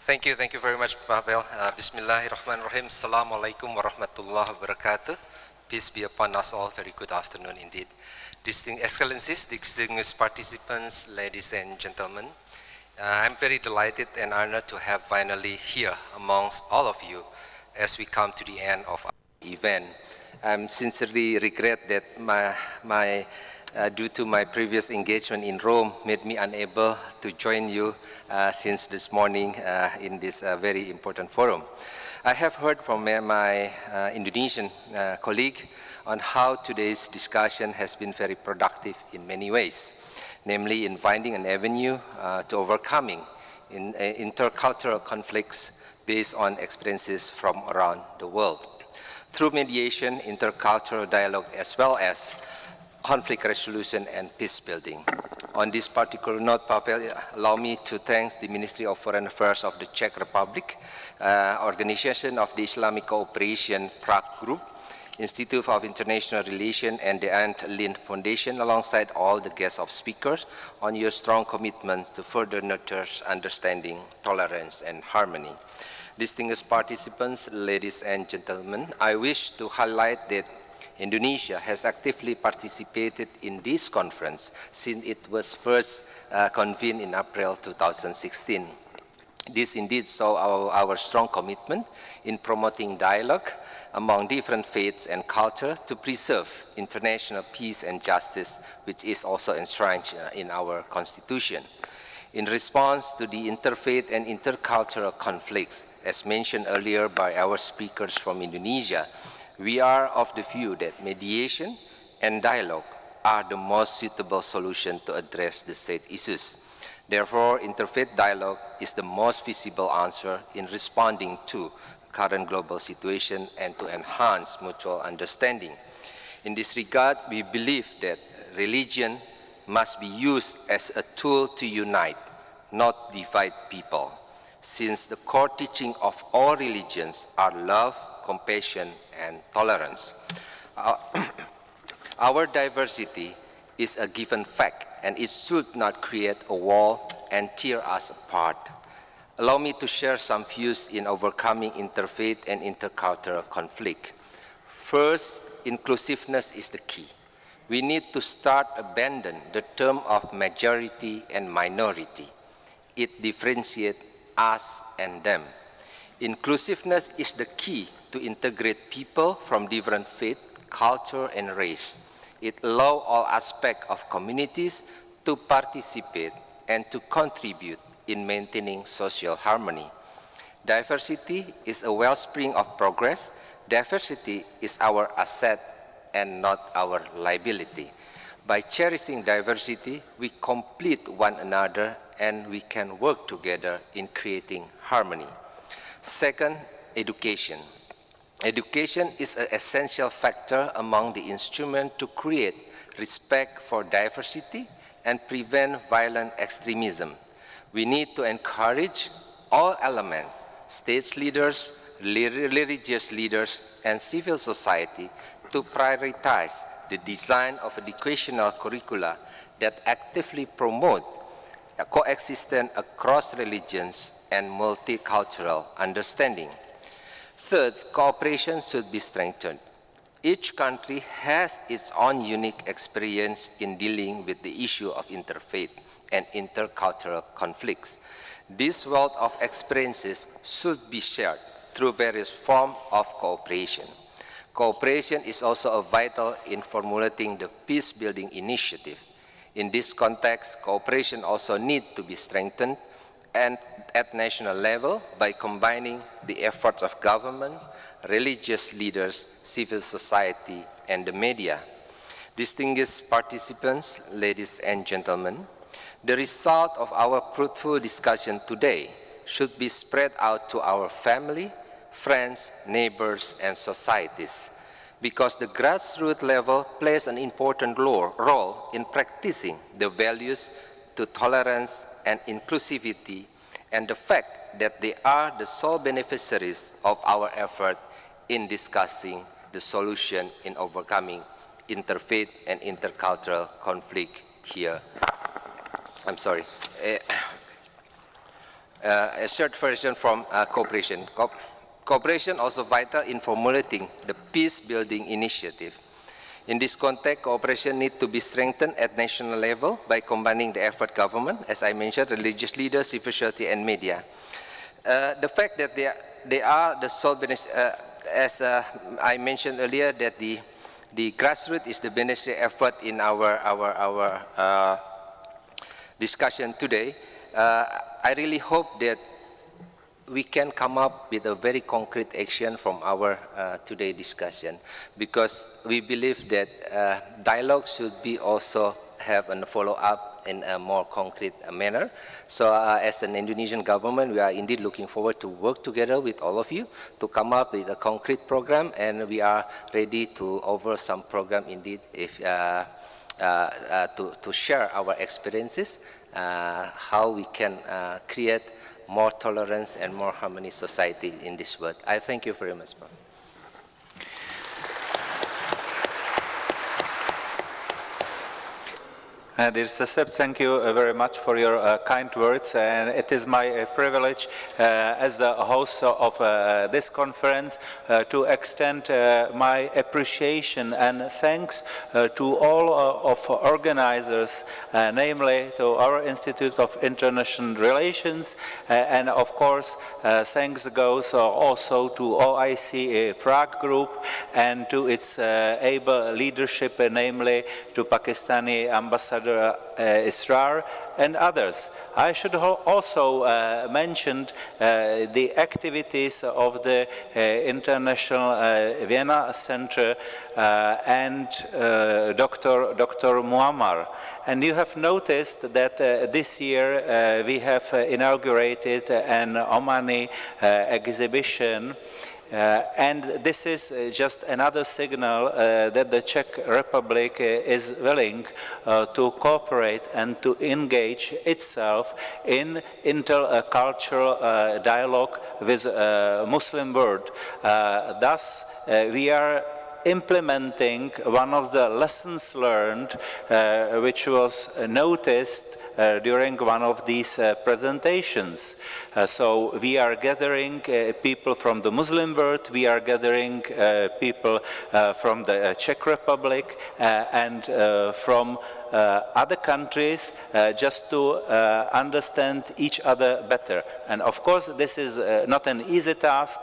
Thank you very much, Pavel. Bismillahirrahmanirrahim. Assalamualaikum warahmatullahi wabarakatuh. Peace be upon us all. Very good afternoon indeed. Distinguished Excellencies, distinguished participants, ladies and gentlemen, I'm very delighted and honored to have finally here amongst all of you as we come to the end of our event. I sincerely regret that due to my previous engagement in Rome, made me unable to join you since this morning in this very important forum. I have heard from my Indonesian colleague on how today's discussion has been very productive in many ways, namely in finding an avenue to overcoming intercultural conflicts based on experiences from around the world. Through mediation, intercultural dialogue, as well as conflict resolution and peace building. On this particular note, Pavel, allow me to thank the Ministry of Foreign Affairs of the Czech Republic, Organization of the Islamic Cooperation Prague Group, Institute of International Relations, and the Ant Lind Foundation, alongside all the guests of speakers, on your strong commitments to further nurture understanding, tolerance, and harmony. Distinguished participants, ladies and gentlemen, I wish to highlight that Indonesia has actively participated in this conference since it was first convened in April 2016. This indeed shows our strong commitment in promoting dialogue among different faiths and cultures to preserve international peace and justice, which is also enshrined in our Constitution. In response to the interfaith and intercultural conflicts, as mentioned earlier by our speakers from Indonesia, we are of the view that mediation and dialogue are the most suitable solution to address the said issues. Therefore, interfaith dialogue is the most feasible answer in responding to current global situation and to enhance mutual understanding. In this regard, we believe that religion must be used as a tool to unite, not divide people, since the core teaching of all religions are love, compassion, and tolerance. Our diversity is a given fact, and it should not create a wall and tear us apart. Allow me to share some views in overcoming interfaith and intercultural conflict. First, inclusiveness is the key. We need to start abandon the term of majority and minority. It differentiates us and them. Inclusiveness is the key to integrate people from different faith, culture, and race. It allows all aspects of communities to participate and to contribute in maintaining social harmony. Diversity is a wellspring of progress. Diversity is our asset and not our liability. By cherishing diversity, we complete one another and we can work together in creating harmony. Second, education. Education is an essential factor among the instruments to create respect for diversity and prevent violent extremism. We need to encourage all elements, state leaders, religious leaders, and civil society to prioritize the design of educational curricula that actively promote a coexistence across religions and multicultural understanding. Third, cooperation should be strengthened. Each country has its own unique experience in dealing with the issue of interfaith and intercultural conflicts. This wealth of experiences should be shared through various forms of cooperation. Cooperation is also vital in formulating the peace-building initiative. In this context, cooperation also needs to be strengthened and at national level by combining the efforts of government, religious leaders, civil society, and the media. Distinguished participants, ladies and gentlemen, the result of our fruitful discussion today should be spread out to our family, friends, neighbors, and societies, because the grassroots level plays an important role in practicing the values to tolerance and inclusivity, and the fact that they are the sole beneficiaries of our effort in discussing the solution in overcoming interfaith and intercultural conflict here. I'm sorry. A short version from cooperation. Cooperation also vital in formulating the peace-building initiative. In this context, cooperation needs to be strengthened at national level by combining the effort government, as I mentioned, religious leaders, civil society, and media. The fact that they are the sole beneficiary, as I mentioned earlier, that the grassroots is the beneficiary effort in our discussion today. I really hope that we can come up with a very concrete action from our today discussion, because we believe that dialogue should be also have a follow-up in a more concrete manner. So as an Indonesian government, we are indeed looking forward to work together with all of you to come up with a concrete program, and we are ready to offer some program indeed if, to share our experiences, how we can create more tolerance and more harmonious society in this world. I thank you very much, Prof. Dear Cecep, thank you very much for your kind words, and it is my privilege as the host of this conference to extend my appreciation and thanks to all of organizers, namely to our Institute of International Relations, and of course thanks goes also to OIC Prague Group and to its able leadership, namely to Pakistani Ambassador Israr and others. I should also mention the activities of the International Vienna Center and Dr. Muammar. And you have noticed that this year we have inaugurated an Omani exhibition. And this is just another signal that the Czech Republic is willing to cooperate and to engage itself in intercultural dialogue with Muslim world. Thus, we are implementing one of the lessons learned which was noticed during one of these presentations. So we are gathering people from the Muslim world, we are gathering people from the Czech Republic and from other countries just to understand each other better. And of course, this is not an easy task.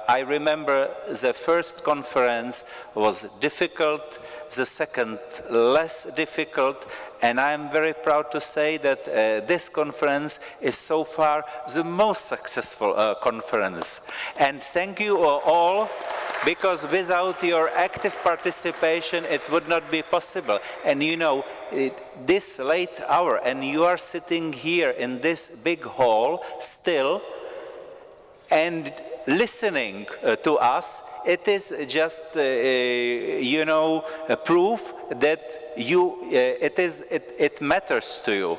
I remember the first conference was difficult, the second less difficult, and I am very proud to say that this conference is so far the most successful conference. And thank you all, because without your active participation it would not be possible. And you know, this late hour, and you are sitting here in this big hall still and listening to us, it is just, you know, a proof that it matters to you.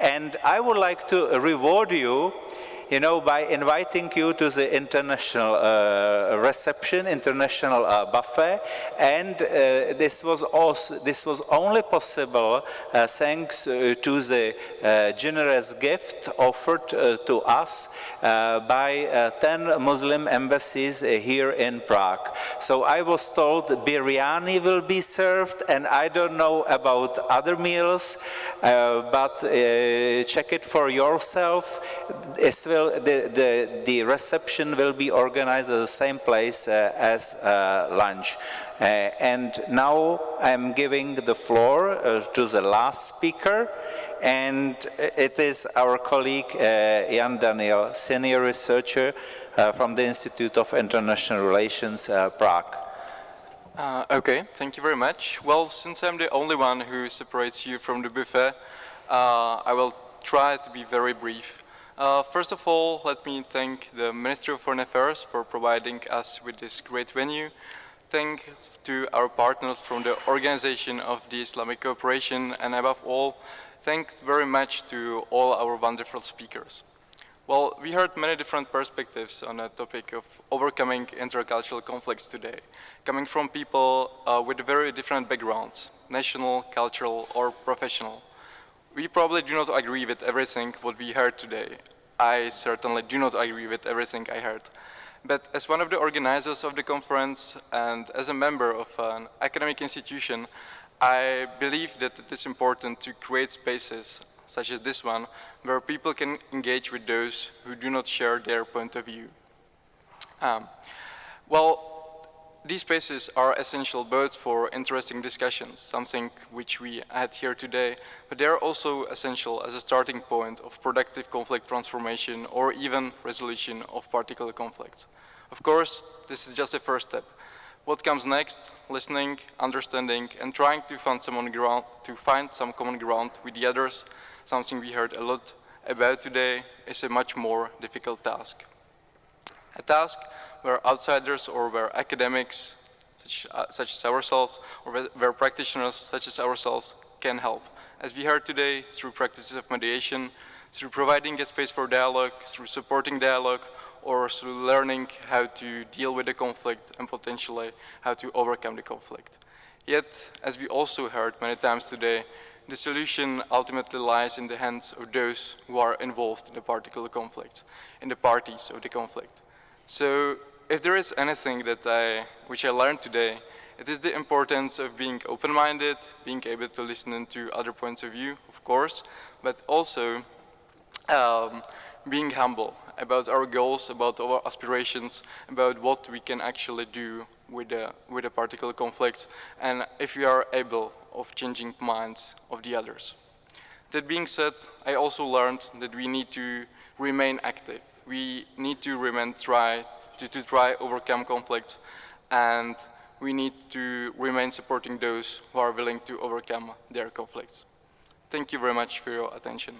And I would like to reward you, you know, by inviting you to the international reception, international buffet, and this was only possible thanks to the generous gift offered to us by 10 Muslim embassies here in Prague. So I was told biryani will be served, and I don't know about other meals, but check it for yourself. The reception will be organized at the same place as lunch. And now I'm giving the floor to the last speaker, and it is our colleague Jan Daniel, senior researcher from the Institute of International Relations, Prague. Okay, thank you very much. Well, since I'm the only one who separates you from the buffet, I will try to be very brief. First of all, let me thank the Ministry of Foreign Affairs for providing us with this great venue. Thanks to our partners from the Organization of the Islamic Cooperation, and above all, thanks very much to all our wonderful speakers. Well, we heard many different perspectives on the topic of overcoming intercultural conflicts today, coming from people with very different backgrounds, national, cultural, or professional. We probably do not agree with everything what we heard today. I certainly do not agree with everything I heard. But as one of the organizers of the conference and as a member of an academic institution, I believe that it is important to create spaces, such as this one, where people can engage with those who do not share their point of view. These spaces are essential both for interesting discussions, something which we had here today, but they are also essential as a starting point of productive conflict transformation or even resolution of particular conflicts. Of course, this is just a first step. What comes next, listening, understanding, and trying to find some common ground with the others, something we heard a lot about today, is a much more difficult task. A task where outsiders or where academics, such as ourselves, or where practitioners, such as ourselves, can help. As we heard today, through practices of mediation, through providing a space for dialogue, through supporting dialogue, or through learning how to deal with the conflict and potentially how to overcome the conflict. Yet, as we also heard many times today, the solution ultimately lies in the hands of those who are involved in the particular conflict, in the parties of the conflict. So, if there is anything which I learned today, it is the importance of being open-minded, being able to listen to other points of view, of course, but also being humble about our goals, about our aspirations, about what we can actually do with a particular conflict, and if we are able of changing minds of the others. That being said, I also learned that we need to remain active. We need to try overcome conflicts, and we need to remain supporting those who are willing to overcome their conflicts. Thank you very much for your attention.